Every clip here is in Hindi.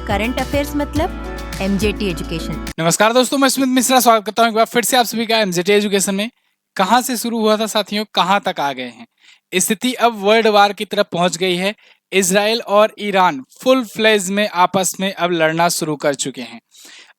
करंट अफेयर्स मतलब एमजेटी एजुकेशन। नमस्कार दोस्तों, मैं स्मित मिश्रा स्वागत करता हूं एक बार फिर से आप सभी का एमजेटी एजुकेशन में। कहां से शुरू हुआ था साथियों, कहां तक आ गए हैं। स्थिति अब वर्ल्ड वार की तरफ पहुंच गई है। इजराइल और ईरान फुल फ्लेज में आपस में अब लड़ना शुरू कर चुके हैं।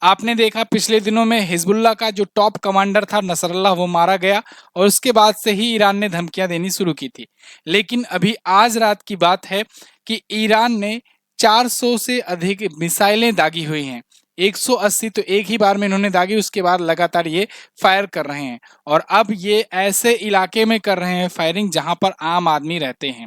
आपने देखा पिछले दिनों में हिजबुल्लाह का जो टॉप कमांडर था नसरल्लाह, वो मारा गया और उसके बाद से ही ईरान ने धमकियां देनी शुरू की थी। लेकिन अभी आज रात की बात है कि ईरान ने 400 से अधिक मिसाइलें दागी हुई हैं। 180 तो एक ही बार में इन्होंने दागी, उसके बाद लगातार ये फायर कर रहे हैं और अब ये ऐसे इलाके में कर रहे हैं फायरिंग जहां पर आम आदमी रहते हैं।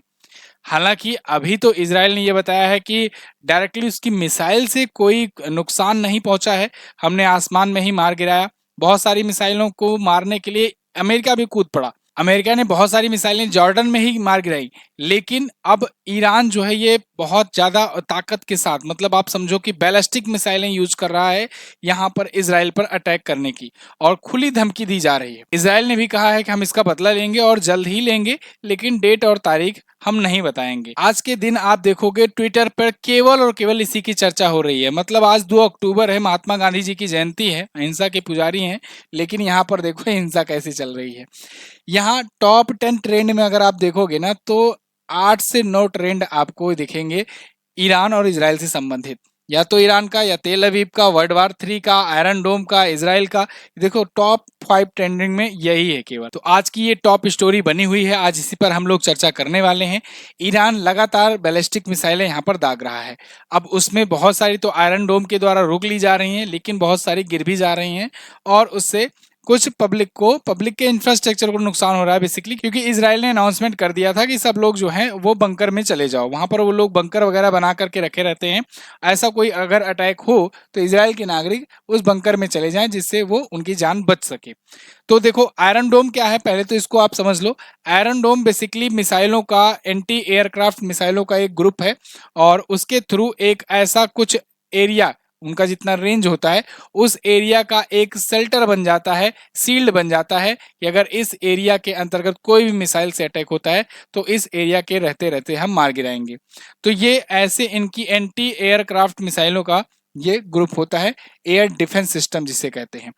हालांकि अभी तो इजराइल ने यह बताया है कि डायरेक्टली उसकी मिसाइल से कोई नुकसान नहीं पहुंचा है, हमने आसमान में ही मार गिराया। बहुत सारी मिसाइलों को मारने के लिए अमेरिका भी कूद पड़ा। अमेरिका ने बहुत सारी मिसाइलें जॉर्डन में ही मार गिराई। लेकिन अब ईरान जो है ये बहुत ज्यादा ताकत के साथ, मतलब आप समझो कि बैलिस्टिक मिसाइलें यूज कर रहा है यहाँ पर इजराइल पर अटैक करने की, और खुली धमकी दी जा रही है। इजराइल ने भी कहा है कि हम इसका बदला लेंगे और जल्द ही लेंगे, लेकिन डेट और तारीख हम नहीं बताएंगे। आज के दिन आप देखोगे ट्विटर पर केवल और केवल इसी की चर्चा हो रही है। मतलब आज 2 अक्टूबर है, महात्मा गांधी जी की जयंती है, अहिंसा के पुजारी हैं, लेकिन यहाँ पर देखो हिंसा कैसी चल रही है। यहाँ टॉप 10 ट्रेंड में अगर आप देखोगे ना तो 8 से 9 ट्रेंड आपको दिखेंगे ईरान और इजराइल से संबंधित। या तो ईरान का, या तेल अवीव का, वर्ल्ड वार 3 का, आयरन डोम का, इजराइल का। देखो टॉप 5 ट्रेंडिंग में यही है केवल। तो आज की ये टॉप स्टोरी बनी हुई है, आज इसी पर हम लोग चर्चा करने वाले हैं। ईरान लगातार बैलिस्टिक मिसाइलें यहाँ पर दाग रहा है। अब उसमें बहुत सारी तो आयरन डोम के द्वारा रोक ली जा रही हैं, लेकिन बहुत सारी गिर भी जा रही हैं और उससे कुछ पब्लिक के इंफ्रास्ट्रक्चर को नुकसान हो रहा है बेसिकली, क्योंकि इजराइल ने अनाउंसमेंट कर दिया था कि सब लोग जो हैं वो बंकर में चले जाओ। वहां पर वो लोग बंकर वगैरह बना करके रखे रहते हैं। ऐसा कोई अगर अटैक हो तो इजराइल के नागरिक उस बंकर में चले जाएं, जिससे वो उनकी जान बच सके। तो देखो आयरन डोम क्या है, पहले तो इसको आप समझ लो। आयरन डोम बेसिकली मिसाइलों का, एंटी एयरक्राफ्ट मिसाइलों का एक ग्रुप है और उसके थ्रू एक ऐसा कुछ एरिया, उनका जितना रेंज होता है उस एरिया का एक शेल्टर बन जाता है, सील्ड बन जाता है कि अगर इस एरिया के अंतर्गत कोई भी मिसाइल से अटैक होता है तो इस एरिया के रहते रहते हम मार गिराएंगे। तो ये ऐसे इनकी एंटी एयरक्राफ्ट मिसाइलों का ये ग्रुप होता है, एयर डिफेंस सिस्टम जिसे कहते हैं।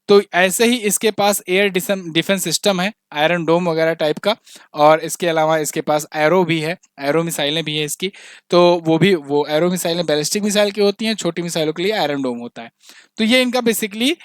तो ऐसे ही इसके पास एयर डिफेंस सिस्टम है आयरन डोम वगैरह टाइप का, और इसके अलावा इसके पास एरो भी है, एरो मिसाइलें भी है इसकी। तो वो एरो मिसाइलें बैलिस्टिक मिसाइल की होती हैं, छोटी मिसाइलों के लिए आयरन डोम होता है। तो ये इनका बेसिकली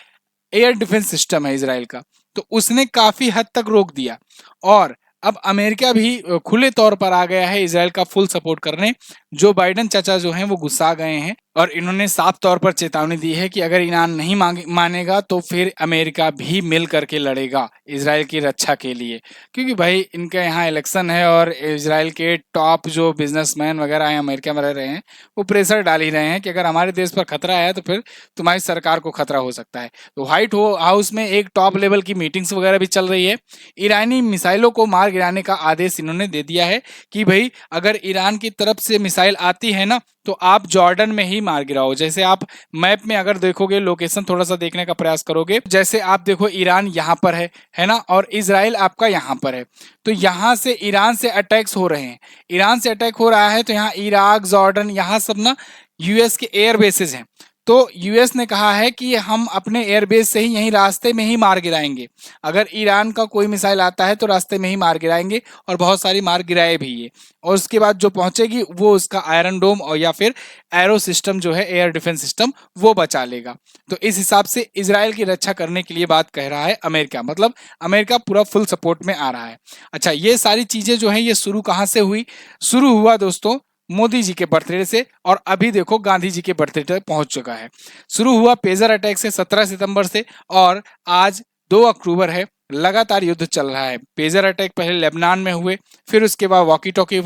एयर डिफेंस सिस्टम है इजराइल का। तो उसने काफी हद तक रोक दिया और अब अमेरिका भी खुले तौर पर आ गया है इजराइल का फुल सपोर्ट करने। जो बाइडन चाचा जो हैं वो गुस्सा गए हैं और इन्होंने साफ तौर पर चेतावनी दी है कि अगर ईरान नहीं मानेगा तो फिर अमेरिका भी मिल करके लड़ेगा इजराइल की रक्षा के लिए। क्योंकि भाई इनके यहाँ इलेक्शन है और इजराइल के टॉप जो बिजनेसमैन वगैरह हैं अमेरिका में रह रहे हैं, वो प्रेशर डाल ही रहे हैं कि अगर हमारे देश पर खतरा है तो फिर तुम्हारी सरकार को खतरा हो सकता है। तो व्हाइट हाउस में एक टॉप लेवल की मीटिंग्स वगैरह भी चल रही है। ईरानी मिसाइलों को मार गिराने का आदेश इन्होंने दे दिया है कि भाई अगर ईरान की तरफ से मिसाइल आती है ना तो आप जॉर्डन में ही मार गिराओ। जैसे आप मैप में अगर देखोगे, लोकेशन थोड़ा सा देखने का प्रयास करोगे, जैसे आप देखो ईरान यहाँ पर है ना, और इजराइल आपका यहाँ पर है। तो यहाँ से ईरान से अटैक्स हो रहे हैं, ईरान से अटैक हो रहा है तो यहाँ इराक, जॉर्डन, यहाँ सब ना यूएस के एयर बेसेस हैं। तो यूएस ने कहा है कि हम अपने एयरबेस से ही यहीं रास्ते में ही मार गिराएंगे। अगर ईरान का कोई मिसाइल आता है तो रास्ते में ही मार गिराएंगे, और बहुत सारी मार गिराए भी ये। और उसके बाद जो पहुंचेगी वो उसका आयरन डोम और या फिर एरो सिस्टम जो है एयर डिफेंस सिस्टम वो बचा लेगा। तो इस हिसाब से इजराइल की रक्षा करने के लिए बात कह रहा है अमेरिका, मतलब अमेरिका पूरा फुल सपोर्ट में आ रहा है। अच्छा, ये सारी चीजें जो है ये शुरू कहाँ से हुई? शुरू हुआ दोस्तों मोदी जी के बर्थडे से, और अभी देखो गांधी जी के बर्थडे तक पहुंच चुका है। शुरू हुआ पेजर अटैक से 17 सितंबर से, और आज 2 अक्टूबर है। लगातार युद्ध चल रहा है। पेजर अटैक पहले लेबनान में हुए, फिर उसके बाद वॉकी टॉकी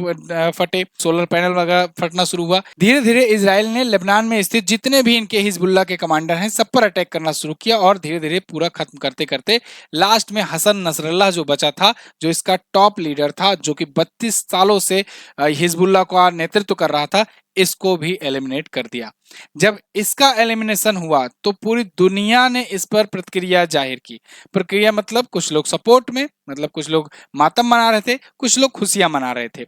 फटे, सोलर पैनल वगैरह फटना शुरू हुआ। धीरे धीरे इजराइल ने लेबनान में स्थित जितने भी इनके हिजबुल्लाह के कमांडर हैं सब पर अटैक करना शुरू किया, और धीरे धीरे पूरा खत्म करते करते लास्ट में हसन नसरल्लाह जो बचा था, जो इसका टॉप लीडर था, जो कि 32 सालों से हिजबुल्लाह का नेतृत्व कर रहा था, इसको भी एलिमिनेट कर दिया। जब इसका एलिमिनेशन हुआ तो पूरी दुनिया ने इस पर प्रतिक्रिया जाहिर की। प्रक्रिया मतलब कुछ लोग सपोर्ट में, मतलब कुछ लोग मातम मना रहे थे, कुछ लोग खुशियां मना रहे थे।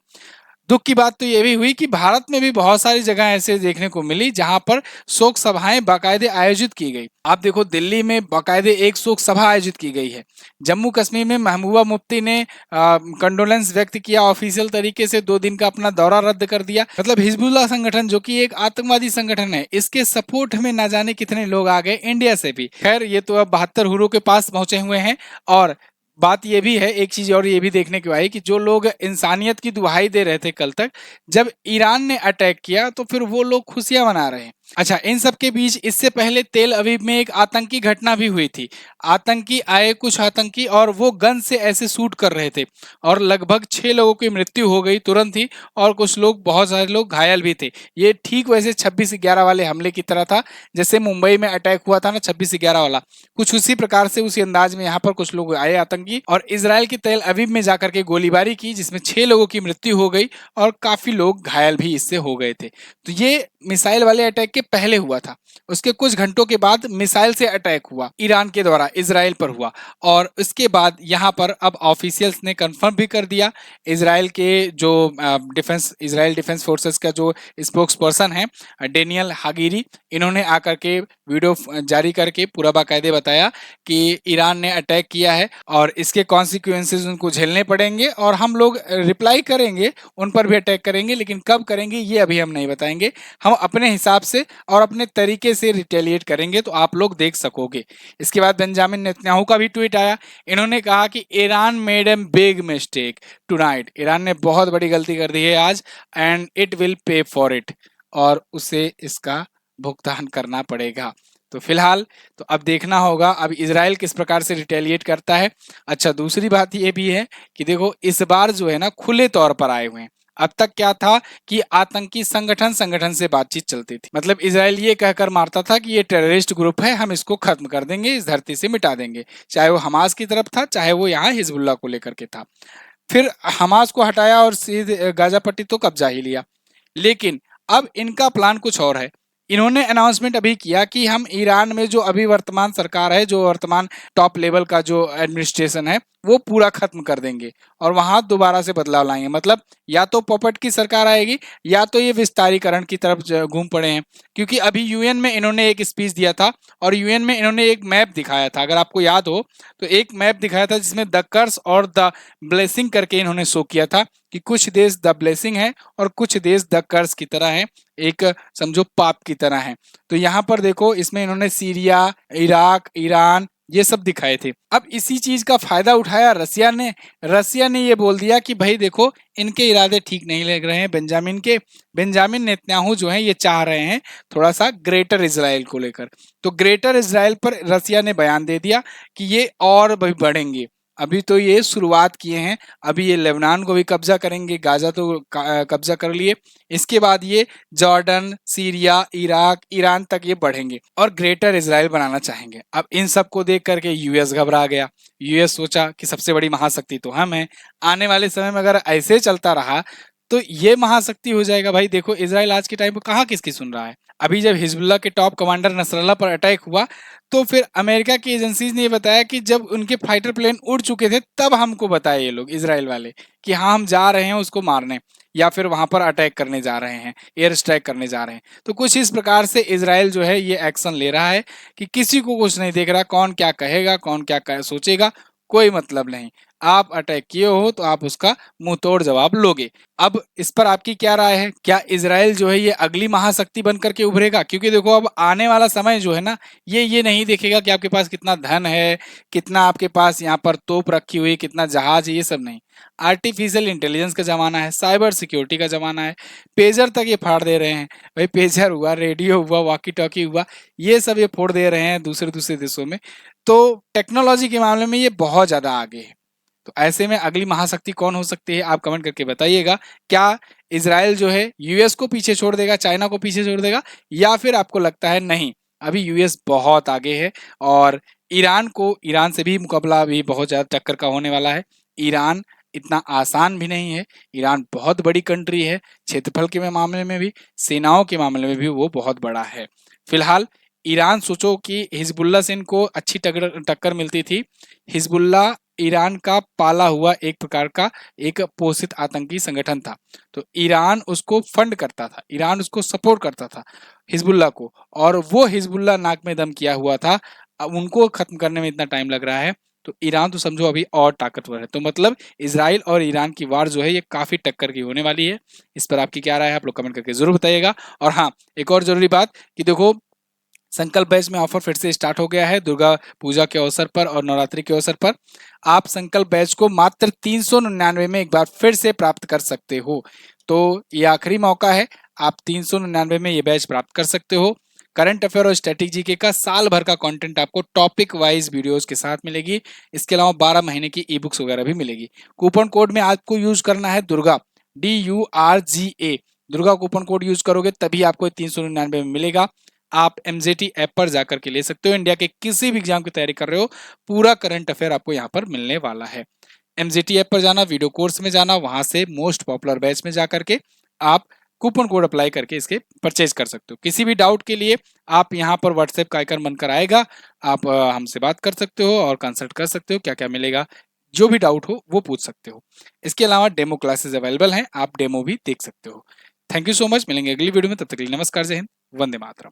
दुख की बात तो ये भी हुई कि भारत में भी बहुत सारी जगह ऐसे देखने को मिली जहां पर शोक सभाएं बाकायदे आयोजित की गई। आप देखो दिल्ली में बाकायदे एक शोक सभा आयोजित की गई है। जम्मू कश्मीर में महबूबा मुफ्ती ने कंडोलेंस व्यक्त किया, ऑफिशियल तरीके से 2 दिन का अपना दौरा रद्द कर दिया। मतलब हिजबुल्लाह संगठन जो कि एक आतंकवादी संगठन है, इसके सपोर्ट में ना जाने कितने लोग आ गए इंडिया से भी। खैर ये तो अब 72 हुरों के पास पहुंचे हुए हैं। और बात ये भी है, एक चीज और ये भी देखने को आई कि जो लोग इंसानियत की दुहाई दे रहे थे कल तक, जब ईरान ने अटैक किया तो फिर वो लोग खुशियां मना रहे हैं। अच्छा, इन सब के बीच इससे पहले तेल अवीव में एक आतंकी घटना भी हुई थी। आतंकी आए, कुछ आतंकी, और वो गन से ऐसे शूट कर रहे थे और लगभग 6 लोगों की मृत्यु हो गई तुरंत ही, और कुछ लोग, बहुत सारे लोग घायल भी थे। ये ठीक वैसे 26/11 वाले हमले की तरह था, जैसे मुंबई में अटैक हुआ था ना 26/11 वाला, कुछ उसी प्रकार से, उसी अंदाज में यहाँ पर कुछ लोग आए आतंकी और इसराइल के तेल अवीव में जाकर के गोलीबारी की, जिसमें 6 लोगों की मृत्यु हो गई और काफी लोग घायल भी इससे हो गए थे। तो ये मिसाइल वाले अटैक के पहले हुआ था। उसके कुछ घंटों के बाद मिसाइल से अटैक हुआ, ईरान के द्वारा इसराइल पर हुआ। और उसके बाद यहाँ पर अब ऑफिशियल्स ने कंफर्म भी कर दिया, इसराइल के जो इसराइल डिफेंस फोर्सेस का जो स्पोक्स पर्सन है डेनियल हागिरी, इन्होंने आकर के वीडियो जारी करके पूरा बाकायदे बताया कि ईरान ने अटैक किया है और इसके कॉन्सिक्वेंसेस उनको झेलने पड़ेंगे और हम लोग रिप्लाई करेंगे, उन पर भी अटैक करेंगे, लेकिन कब करेंगे ये अभी हम नहीं बताएंगे। हम अपने हिसाब से और अपने तरीके से रिटेलिएट करेंगे, तो आप लोग देख सकोगे। इसके बाद बेंजामिन नेतन्याहू का भी ट्वीट आया। इन्होंने कहा कि Iran made am big mistake tonight, Iran ने बहुत बड़ी गलती कर दी है आज, and it will pay for it, और उसे इसका भुगतान करना पड़ेगा। तो फिलहाल तो अब देखना होगा अब इजराइल किस प्रकार से रिटेलिएट करता है। अच्छा, दूसरी बात ये भी है कि देखो इस बार जो है ना खुले तौर पर आए हुए हैं। अब तक क्या था कि आतंकी संगठन संगठन से बातचीत चलती थी, मतलब इजराइल ये कहकर मारता था कि ये टेररिस्ट ग्रुप है, हम इसको खत्म कर देंगे, इस धरती से मिटा देंगे, चाहे वो हमास की तरफ था, चाहे वो यहाँ हिजबुल्लाह को लेकर के था। फिर हमास को हटाया और सीधे गाजा पट्टी तो कब्जा ही लिया। लेकिन अब इनका प्लान कुछ और है। इन्होंने अनाउंसमेंट अभी किया कि हम ईरान में जो अभी वर्तमान सरकार है, जो वर्तमान टॉप लेवल का जो एडमिनिस्ट्रेशन है, वो पूरा खत्म कर देंगे और वहां दोबारा से बदलाव लाएंगे। मतलब या तो पॉपेट की सरकार आएगी या तो ये विस्तारीकरण की तरफ घूम पड़े हैं। क्योंकि अभी यूएन में इन्होंने एक स्पीच दिया था और यूएन में इन्होंने एक मैप दिखाया था, अगर आपको याद हो तो एक मैप दिखाया था जिसमें द कर्स और द ब्लेसिंग करके इन्होंने शो किया था कि कुछ देश द ब्लेसिंग है और कुछ देश द कर्स की तरह है, एक समझो पाप की तरह है। तो यहाँ पर देखो इसमें इन्होंने सीरिया, इराक, ईरान ये सब दिखाए थे। अब इसी चीज का फायदा उठाया रसिया ने ये बोल दिया कि भाई देखो इनके इरादे ठीक नहीं लग रहे हैं बेंजामिन नेतन्याहू जो है ये चाह रहे हैं थोड़ा सा ग्रेटर इजराइल को लेकर। तो ग्रेटर इजराइल पर रसिया ने बयान दे दिया कि ये और भी बढ़ेंगे। अभी तो ये शुरुआत किए हैं, अभी ये लेबनान को भी कब्जा करेंगे, गाजा तो कब्जा कर लिए, इसके बाद ये जॉर्डन, सीरिया, इराक, ईरान तक ये बढ़ेंगे और ग्रेटर इजराइल बनाना चाहेंगे। अब इन सब को देख करके यूएस घबरा गया। यूएस सोचा कि सबसे बड़ी महाशक्ति तो हम हैं, आने वाले समय में अगर ऐसे चलता रहा तो ये महाशक्ति हो जाएगा। भाई देखो इजराइल आज के टाइम पे कहाँ किसकी सुन रहा है। अभी जब हिजबुल्लाह के टॉप कमांडर नसरल्ला पर अटैक हुआ तो फिर अमेरिका की एजेंसीज ने बताया कि जब उनके फाइटर प्लेन उड़ चुके थे तब हमको बताया ये लोग इजराइल वाले कि हाँ हम जा रहे हैं उसको मारने या फिर वहां पर अटैक करने जा रहे हैं, एयर स्ट्राइक करने जा रहे हैं। तो कुछ इस प्रकार से इजराइल जो है ये एक्शन ले रहा है कि किसी को कुछ नहीं देख रहा, कौन क्या कहेगा, कौन क्या सोचेगा, कोई मतलब नहीं। आप अटैक किए हो तो आप उसका मुंह तोड़ जवाब लोगे। अब इस पर आपकी क्या राय है? क्या इजराइल जो है ये अगली महाशक्ति बन करके उभरेगा? क्योंकि देखो अब आने वाला समय जो है ना ये नहीं देखेगा कि आपके पास कितना धन है, कितना आपके पास यहाँ पर तोप रखी हुई, कितना जहाज है, ये सब नहीं। आर्टिफिशियल इंटेलिजेंस का जमाना है, साइबर सिक्योरिटी का जमाना है। पेजर तक ये फाड़ दे रहे हैं भाई, पेजर हुआ, रेडियो हुआ, वॉकी टॉकी हुआ, ये सब ये फोड़ दे रहे हैं दूसरे देशों में। तो टेक्नोलॉजी के मामले में ये बहुत ज्यादा आगे है। तो ऐसे में अगली महाशक्ति कौन हो सकती है आप कमेंट करके बताइएगा। क्या इजराइल जो है यूएस को पीछे छोड़ देगा, चाइना को पीछे छोड़ देगा, या फिर आपको लगता है नहीं अभी यूएस बहुत आगे है और ईरान से भी मुकाबला अभी बहुत ज्यादा टक्कर का होने वाला है। ईरान इतना आसान भी नहीं है, ईरान बहुत बड़ी कंट्री है, क्षेत्रफल के मामले में भी, सेनाओं के मामले में भी वो बहुत बड़ा है। फिलहाल ईरान सोचो कि हिजबुल्लाह से इनको अच्छी टक्कर मिलती थी। हिजबुल्लाह ईरान का पाला हुआ एक प्रकार का एक पोषित आतंकी संगठन था। तो ईरान उसको फंड करता था, ईरान उसको सपोर्ट करता था हिजबुल्लाह को, और वो हिजबुल्लाह नाक में दम किया हुआ था। अब उनको खत्म करने में इतना टाइम लग रहा है, तो ईरान तो समझो अभी और ताकतवर है। तो मतलब इजराइल और ईरान की वार जो है ये काफी टक्कर की होने वाली है। इस पर आपकी क्या राय है आप लोग कमेंट करके जरूर बताइएगा। और हाँ, एक और जरूरी बात कि देखो, संकल्प बैच में ऑफर फिर से स्टार्ट हो गया है दुर्गा पूजा के अवसर पर और नवरात्रि के अवसर पर। आप संकल्प बैच को मात्र 399 में एक बार फिर से प्राप्त कर सकते हो। तो ये आखिरी मौका है, आप 399 में ये बैच प्राप्त कर सकते हो। करंट अफेयर और स्टैटिक जीके का साल भर का कंटेंट आपको टॉपिक वाइज वीडियोस के साथ मिलेगी। इसके अलावा 12 महीने की ई बुक्स वगैरह भी मिलेगी। कूपन कोड में आपको यूज करना है Durga, DURGA। Durga coupon code use करोगे तभी आपको 399 में मिलेगा। आप एमजेटी ऐप पर जाकर के ले सकते हो। इंडिया के किसी भी एग्जाम की तैयारी कर रहे हो, पूरा करंट अफेयर आपको यहाँ पर मिलने वाला है। एमजेटी ऐप पर जाना, वीडियो कोर्स में जाना, वहां से मोस्ट पॉपुलर बैच में जाकर के आप कूपन कोड अप्लाई करके इसके परचेज कर सकते हो। किसी भी डाउट के लिए आप यहाँ पर व्हाट्सएप का आइकन बनकर आएगा, आप हमसे बात कर सकते हो और कंसल्ट कर सकते हो, क्या क्या मिलेगा, जो भी डाउट हो वो पूछ सकते हो। इसके अलावा डेमो क्लासेस अवेलेबल हैं, आप डेमो भी देख सकते हो। थैंक यू सो मच, मिलेंगे अगली वीडियो में, तब तक के लिए नमस्कार, जय हिंद, वंदे मातरम।